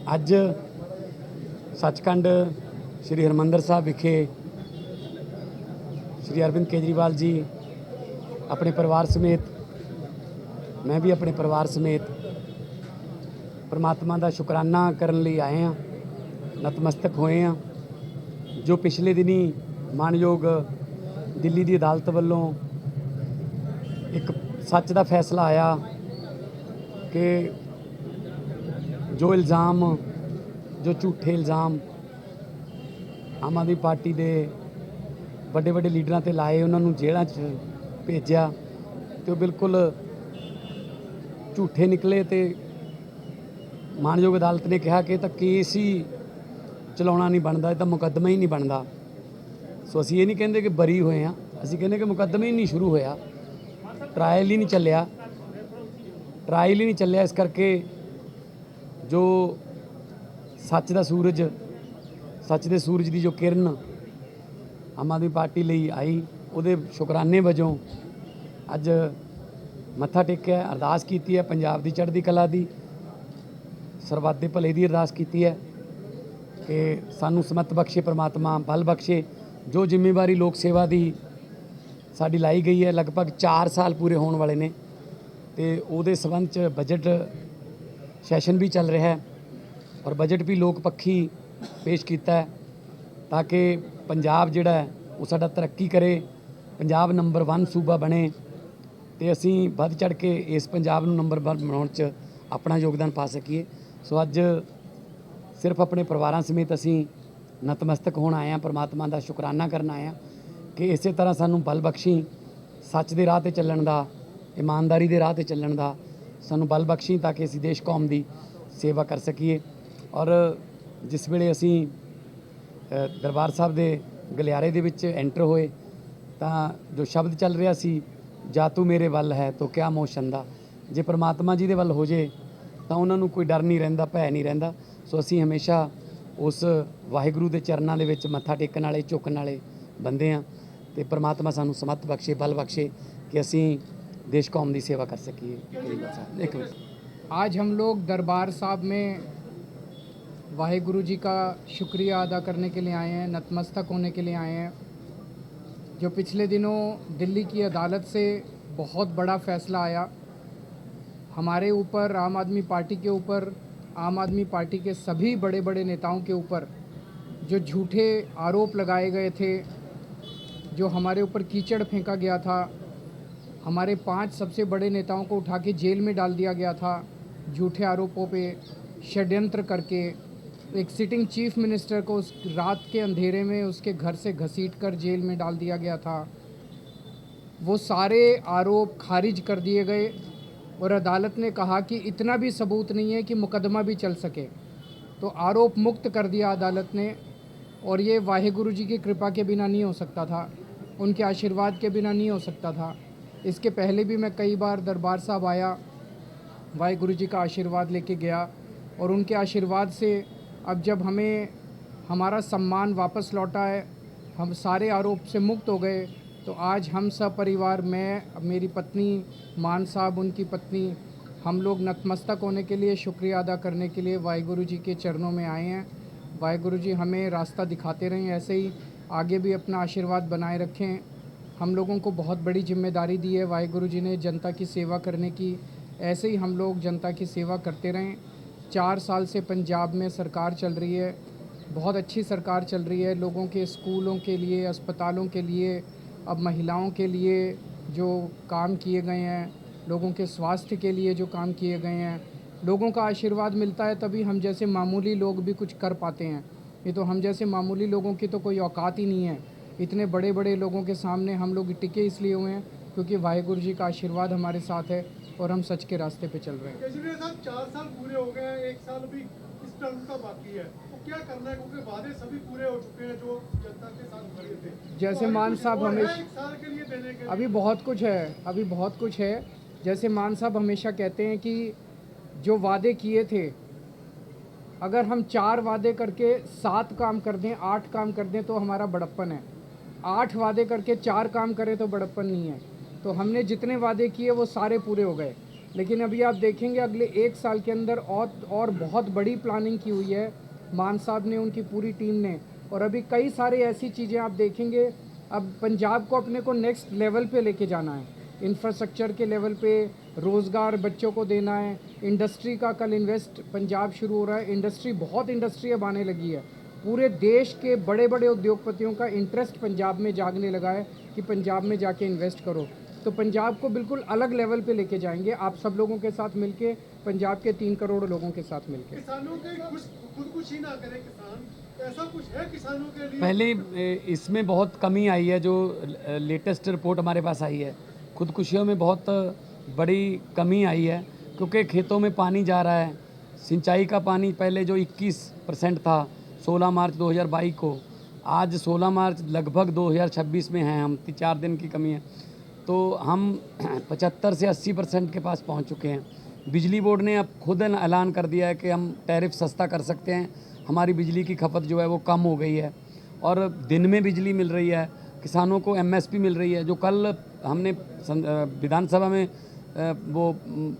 ਅੱਜ ਸੱਚਖੰਡ श्री हरमंदर साहब विखे श्री अरविंद केजरीवाल जी अपने परिवार समेत, मैं भी अपने परिवार समेत परमात्मा का शुकराना करने लिए आए हैं, नतमस्तक होए हैं। जो पिछले दिनी मानयोग दिल्ली की अदालत वालों एक सच का फैसला आया कि जो इल्ज़ाम, जो झूठे इल्ज़ाम आम आदमी पार्टी के बड़े बड़े लीडर ते लाए, उन्होंने जेलों च भेजा तो बिल्कुल झूठे निकले। तो मानयोग अदालत ने कहा कि केस ही चलाना नहीं बनता, तो मुकदमा ही नहीं बनता। सो असी ये नहीं कहते कि बरी हुए हैं, असी कहते कि मुकदमा ही नहीं शुरू होया, ट्रायल ही नहीं चलिया, ट्रायल ही नहीं चलिया। इस करके जो सच का सूरज, सच के सूरज की जो किरण आम आदमी पार्टी ਲਈ आई, ਉਹਦੇ शुकराने वजों अज मत्था टेकिया, अरदास की है पंजाब की चढ़ती कला की, सरबत के भले की अरदास की है कि सानू समत बख्शे परमात्मा, बल बख्शे। जो जिम्मेवारी लोक सेवा की साड़ी लाई गई है, लगभग 4 साल पूरे होने वाले ने, तो वो संबंध च बजट सैशन भी चल रहा है और बजट भी लोक पक्षी पेश किया है ताकि पंजाब जिहड़ा है वो साडा तरक्की करे, पंजाब नंबर 1 सूबा बने, तो असी बढ़ चढ़ के इस पंजाब नूं नंबर 1 बनाउण च अपना योगदान पा सकीए। सो अज सिर्फ अपने परिवारां समेत असी नतमस्तक होण आए हैं, परमात्मा का शुकराना करन आए हैं कि इस तरह सानू बल बख्शी, सच के राह ते चलण दा, ईमानदारी के राह ते चलण दा सानू बल बख्शी, ताकि असी देश कौम की सेवा कर सकीए। और जिस वेले असी दरबार साहब के गलियारे दे विच एंटर होए तो जो शब्द चल रहा सी, जा तू मेरे वल है तो क्या मोह छंदा, जे परमात्मा जी दे वल हो जे तो उन्होंने कोई डर नहीं रहिंदा, भै नहीं रहिंदा। सो असी हमेशा उस वाहिगुरू के चरणों के विच मत्था टेकण वाले, झुकण वाले बंदे हाँ, तो परमात्मा सानू समत बख्शे, बल बख्शे कि असी देश कौम की सेवा कर सकीए। एक मिनट। आज हम लोग दरबार साहब में वाहिगुरु जी का शुक्रिया अदा करने के लिए आए हैं, नतमस्तक होने के लिए आए हैं। जो पिछले दिनों दिल्ली की अदालत से बहुत बड़ा फ़ैसला आया हमारे ऊपर, आम आदमी पार्टी के ऊपर, आम आदमी पार्टी के सभी बड़े बड़े नेताओं के ऊपर जो झूठे आरोप लगाए गए थे, जो हमारे ऊपर कीचड़ फेंका गया था, हमारे 5 सबसे बड़े नेताओं को उठा के जेल में डाल दिया गया था झूठे आरोपों पे षड्यंत्र करके। एक सिटिंग चीफ मिनिस्टर को उस रात के अंधेरे में उसके घर से घसीट कर जेल में डाल दिया गया था। वो सारे आरोप खारिज कर दिए गए और अदालत ने कहा कि इतना भी सबूत नहीं है कि मुकदमा भी चल सके, तो आरोप मुक्त कर दिया अदालत ने। और ये वाहिगुरु जी की कृपा के बिना नहीं हो सकता था, उनके आशीर्वाद के बिना नहीं हो सकता था। इसके पहले भी मैं कई बार दरबार साहब आया, वाहिगुरु जी का आशीर्वाद लेके गया, और उनके आशीर्वाद से अब जब हमें हमारा सम्मान वापस लौटा है, हम सारे आरोप से मुक्त हो गए, तो आज हम सब परिवार, मैं, मेरी पत्नी मान साहब, उनकी पत्नी, हम लोग नतमस्तक होने के लिए, शुक्रिया अदा करने के लिए वाहिगुरु जी के चरणों में आए हैं। वाहिगुरु जी हमें रास्ता दिखाते रहें, ऐसे ही आगे भी अपना आशीर्वाद बनाए रखें। हम लोगों को बहुत बड़ी जिम्मेदारी दी है वाहिगुरु जी ने जनता की सेवा करने की, ऐसे ही हम लोग जनता की सेवा करते रहें। 4 साल से पंजाब में सरकार चल रही है, बहुत अच्छी सरकार चल रही है। लोगों के स्कूलों के लिए, अस्पतालों के लिए, अब महिलाओं के लिए जो काम किए गए हैं, लोगों के स्वास्थ्य के लिए जो काम किए गए हैं, लोगों का आशीर्वाद मिलता है तभी हम जैसे मामूली लोग भी कुछ कर पाते हैं। ये तो हम जैसे मामूली लोगों की तो कोई औकात ही नहीं है। इतने बड़े बड़े लोगों के सामने हम लोग टिके इसलिए हुए हैं क्योंकि वाहिगुरु जी का आशीर्वाद हमारे साथ है और हम सच के रास्ते पे चल रहे हैं। केजरीवाल साहब 4 साल पूरे हो गए हैं, 1 साल भी इस टर्म का बाकी है, तो क्या करना है, क्योंकि वादे सभी पूरे हो चुके हैं जो जनता के साथ भरे थे। जैसे तो मान साहब हमेशा 1 साल के लिए देने के अभी बहुत कुछ है, अभी बहुत कुछ है। जैसे मान साहब हमेशा कहते हैं कि जो वादे किए थे, अगर हम 4 वादे करके 7 काम कर दें, 8 काम कर दें तो हमारा बड़प्पन है। 8 वादे करके 4 काम करें तो बड़प्पन नहीं है। तो हमने जितने वादे किए वो सारे पूरे हो गए। लेकिन अभी आप देखेंगे अगले 1 साल के अंदर और बहुत बड़ी प्लानिंग की हुई है मान साहब ने, उनकी पूरी टीम ने। और अभी कई सारे ऐसी चीज़ें आप देखेंगे। अब पंजाब को अपने को नेक्स्ट लेवल पे लेके जाना है, इंफ्रास्ट्रक्चर के लेवल पे, रोज़गार बच्चों को देना है, इंडस्ट्री का कल इन्वेस्ट पंजाब शुरू हो रहा है। इंडस्ट्री, बहुत इंडस्ट्री अब आने लगी है। पूरे देश के बड़े बड़े उद्योगपतियों का इंटरेस्ट पंजाब में जागने लगा है कि पंजाब में जाके इन्वेस्ट करो। तो पंजाब को बिल्कुल अलग लेवल पे लेके जाएंगे, आप सब लोगों के साथ मिलके, पंजाब के 3 करोड़ लोगों के साथ मिलके। किसानों के खुदकुशी ना करे किसान, ऐसा कुछ है किसानों के लिए? पहले इसमें बहुत कमी आई है, जो लेटेस्ट रिपोर्ट हमारे पास आई है, खुदकुशियों में बहुत बड़ी कमी आई है, क्योंकि खेतों में पानी जा रहा है। सिंचाई का पानी पहले जो 21% था 16 मार्च 2022 को, आज 16 मार्च लगभग 2026 में हैं हम, 4 दिन की कमी है। तो हम 75 से 80% के पास पहुंच चुके हैं। बिजली बोर्ड ने अब खुद ऐलान कर दिया है कि हम टैरिफ सस्ता कर सकते हैं, हमारी बिजली की खपत जो है वो कम हो गई है और दिन में बिजली मिल रही है, किसानों को एमएसपी मिल रही है। जो कल हमने विधानसभा में वो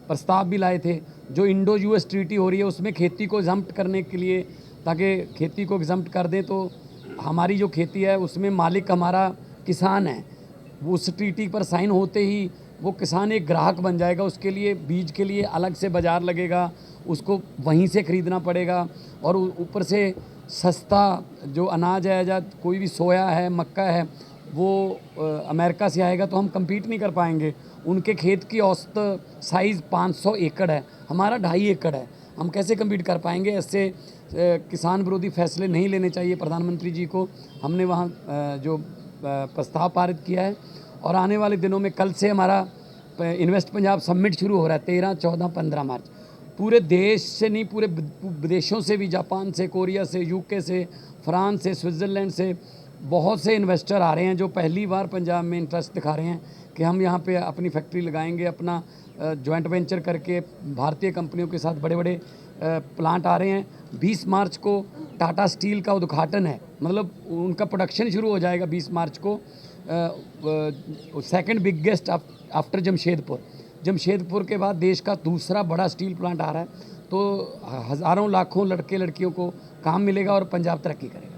प्रस्ताव भी लाए थे, जो इंडो यूएस ट्रीटी हो रही है उसमें खेती को एग्जम्प्ट करने के लिए, ताकि खेती को एग्जम्प्ट कर दें तो हमारी जो खेती है उसमें मालिक हमारा किसान है। वो उस ट्रीटी पर साइन होते ही वो किसान एक ग्राहक बन जाएगा, उसके लिए बीज के लिए अलग से बाज़ार लगेगा, उसको वहीं से ख़रीदना पड़ेगा और ऊपर से सस्ता जो अनाज है या कोई भी सोया है, मक्का है, वो अमेरिका से आएगा तो हम compete नहीं कर पाएंगे। उनके खेत की औसत साइज़ 500 एकड़ है, हमारा 2.5 एकड़ है, हम कैसे compete कर पाएंगे? ऐसे किसान विरोधी फैसले नहीं लेने चाहिए प्रधानमंत्री जी को। हमने वहाँ जो प्रस्ताव पारित किया है और आने वाले दिनों में कल से हमारा इन्वेस्ट पंजाब समिट शुरू हो रहा है 13, 14, 15 मार्च। पूरे देश से नहीं, पूरे विदेशों से भी, जापान से, कोरिया से, यूके से, फ्रांस से, स्विट्ज़रलैंड से बहुत से इन्वेस्टर आ रहे हैं जो पहली बार पंजाब में इंटरेस्ट दिखा रहे हैं कि हम यहाँ पे अपनी फैक्ट्री लगाएंगे, अपना जॉइंट वेंचर करके भारतीय कंपनियों के साथ बड़े बड़े प्लांट आ रहे हैं। 20 मार्च को टाटा स्टील का उद्घाटन है, मतलब उनका प्रोडक्शन शुरू हो जाएगा 20 मार्च को। सेकंड बिगेस्ट आफ्टर जमशेदपुर के बाद देश का दूसरा बड़ा स्टील प्लांट आ रहा है। तो हज़ारों लाखों लड़के लड़कियों को काम मिलेगा और पंजाब तरक्की करेगा।